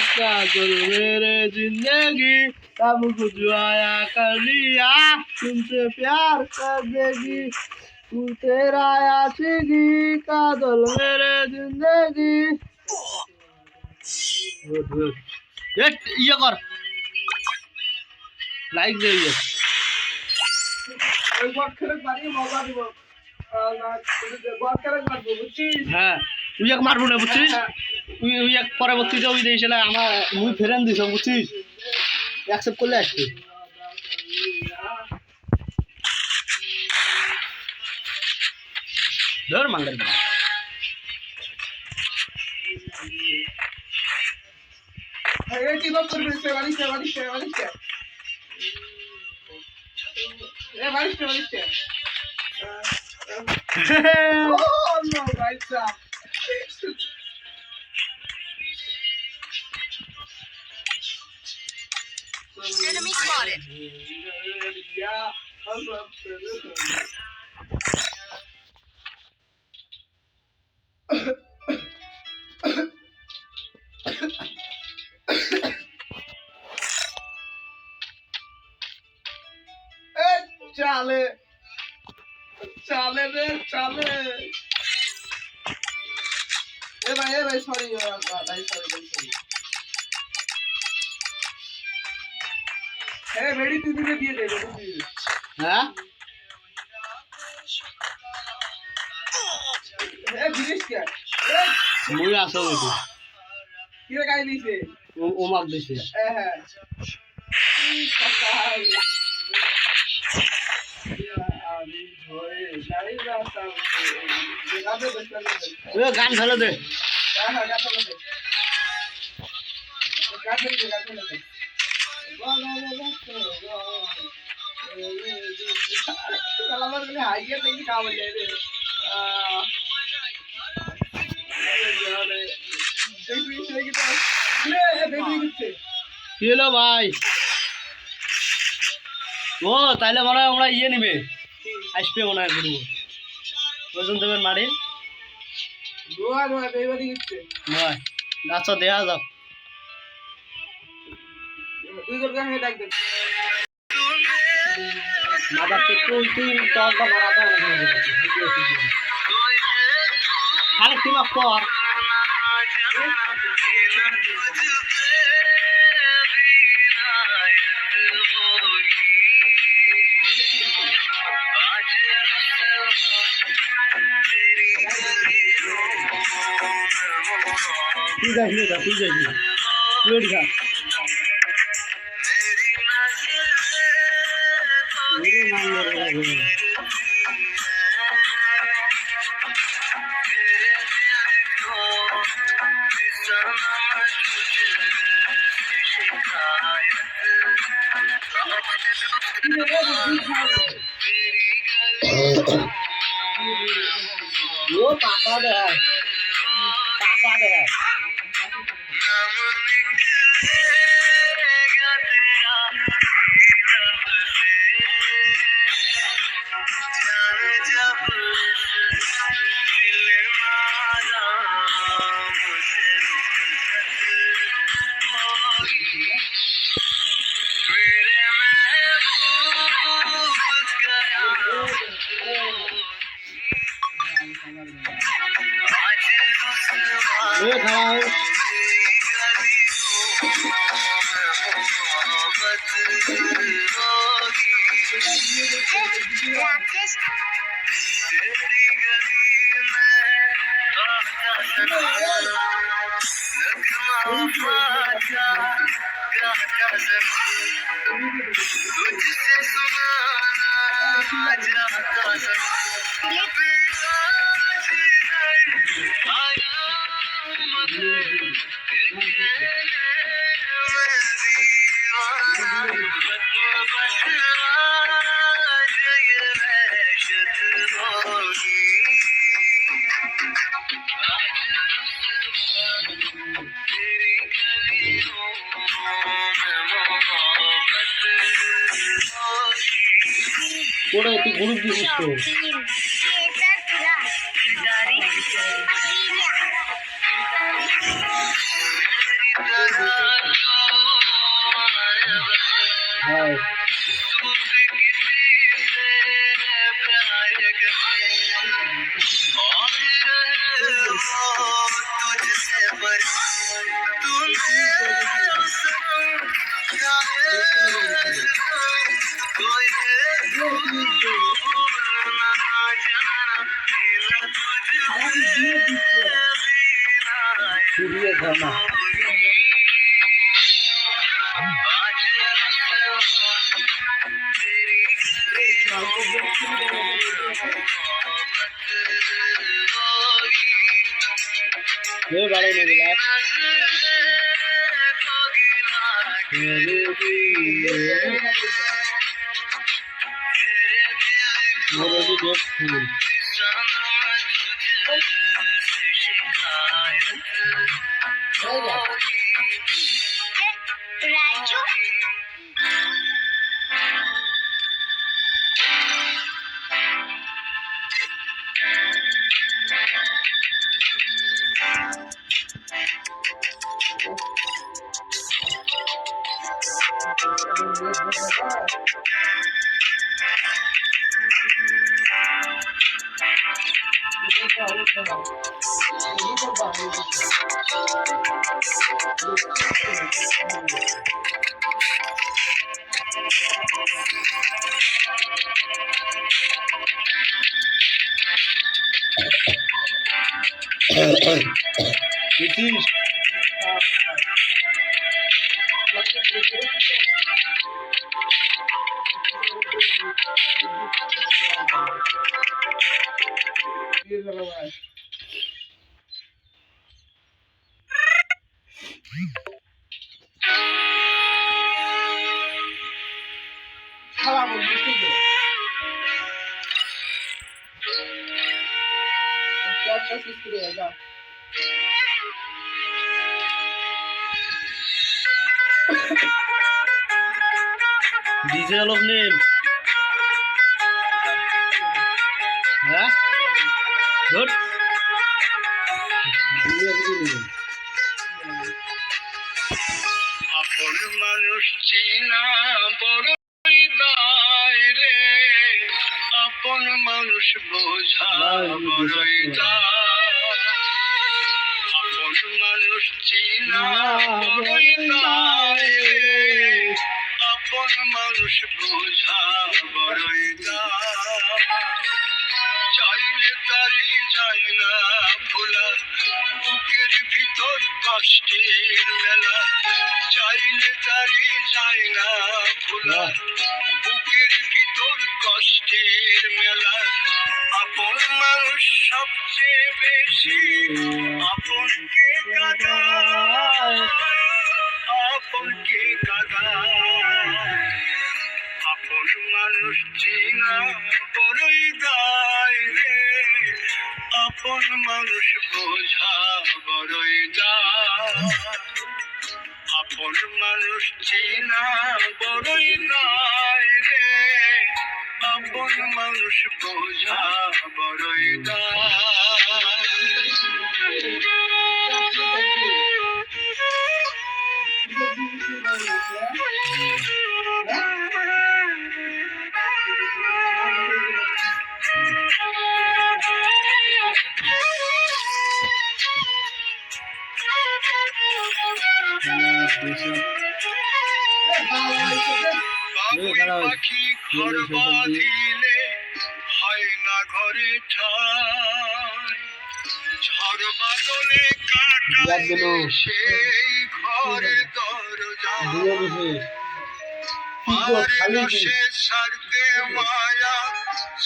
काजल मेरे जिंदगी तब कुछ आया कर लिया तुमसे प्यार कर देगी तू तेरा आशिकी काजल मेरे जिंदगी ये कर लाइक दे ये হ্যাঁ তুই এক মারবো না বুঝছিস তুই ওই এক পরবর্তীতে ওই দিয়েছিল আমার মুই ফেরেন দিস বুঝছিস অ্যাকসেপ্ট করলে আসবে ধর Munger Oh no, right stop. Enemy spotted. Yeah, chale. Chale re, chale. Hey bhai, sorry, sorry. Hey, ready to diye de, হ্যাঁ Hey, finish kya? মুই আসো বলি Kira kai dice? ও মাক দিছে গান ফেলে দে কি হলো ভাই ও তাইলে মনে হয় আমরা ইয়ে নিবে আসবে মনে হয় ঘুরবো ওজন দেবেন মারি নয় আচ্ছা দেয়া যাও মাদার পেট্রোল তুই দশটা ভাড়াটা খালি টিম আপ কর তুই যাইস লোড খা वो पापा दे ये खड़ा है ওরে তুই গ্রুপ দিছিস তো হ্যাঁ শুরিয়ে ধানা ये बारे में मिला मेरे भी देख फूल राजू नीतीश ये लगा हुआ है खराब हो गई ठीक है क्या क्या चीज करेगा डीजे लोग ने হ্যাঁ গুড আপন মানুষ চিনা বড়ই দায় রে আপন মানুষ বোঝা বড়ই দায় আপন মানুষ চিনা বড়ই দায় রে আপন মানুষ বোঝা বড়ই দায় চাইলে তারি যায় না ভোলা বুকের ভিতর কষ্টের মেলা চাইলে তারি যায় না ভোলা বুকের ভিতর কষ্টের মেলা আপন মানুষ সবচেয়ে বেশি আপনকে কাঁদায় আপনকে কাঁদায় আপন মানুষ চিনা বড়ই দায় রে আপন মানুষ বোঝা বড়ই দায় আপন মানুষ চিনা বড়ই দায় রে আপন মানুষ বোঝা বড়ই পাখি ঘর বাঁধিলে হয় না ঘরে ঠাই ঝড় বাদলে কাটায় সেই ঘরে দরজা সে সারতে মায়া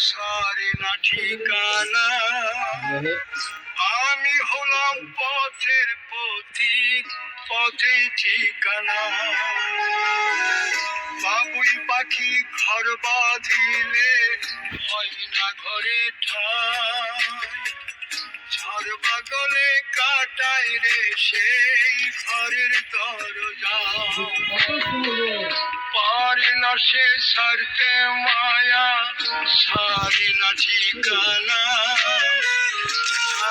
সারে না ঠিকানা আমি হলাম পথের পথিক পথে ঠিকানা বাবুই পাখি ঘর বাঁধিলে হয় না ঘরে ঠাই ঝড় বাদলে কাটায় রে সেই ঘরের দরজা পার আসে ছাড়তে মায়া সারি না ঠিকানা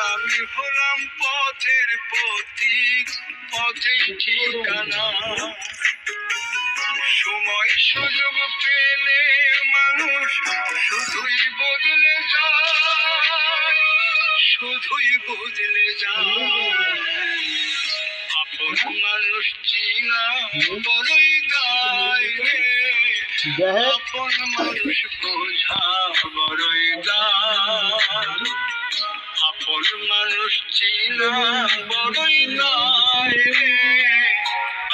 আমি হলাম পথের পথিক পথেই ঠিকানা সময় সুযোগ পেলে মানুষ শুধুই বদলে যায় শুধুই বদলে যায় আপন মানুষ চিনা বড়ই দায় রে আপন মানুষ বোঝা বড়ই দায় আপন মানুষ চিনা বড়ই দায় রে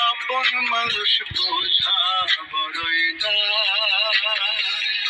আপন মানুষ বোঝা বড়ই দায়